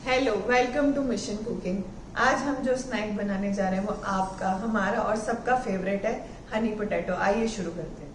Hello, welcome to mission cooking. आज हम जो स्नैक बनाने जा रहे हैं वो आपका, हमारा और सबका फेवरेट है, हनी पोटैटो। आइए शुरू करते हैं।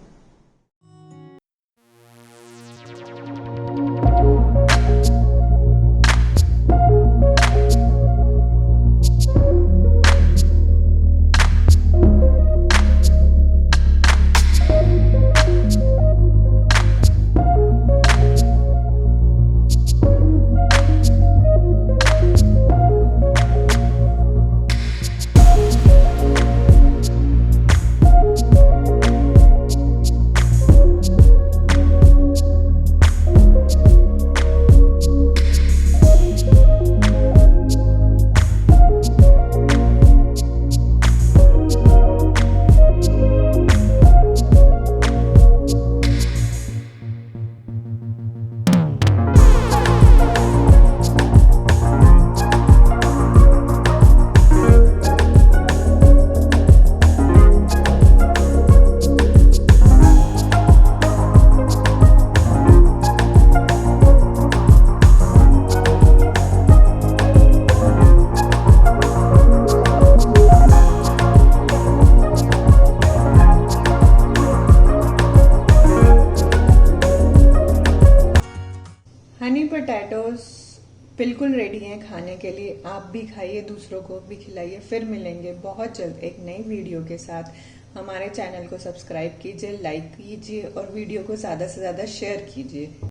हनी पोटैटोज बिल्कुल रेडी हैं खाने के लिए। आप भी खाइए, दूसरों को भी खिलाइए। फिर मिलेंगे बहुत जल्द एक नई वीडियो के साथ। हमारे चैनल को सब्सक्राइब कीजिए, लाइक कीजिए और वीडियो को ज़्यादा से ज़्यादा शेयर कीजिए।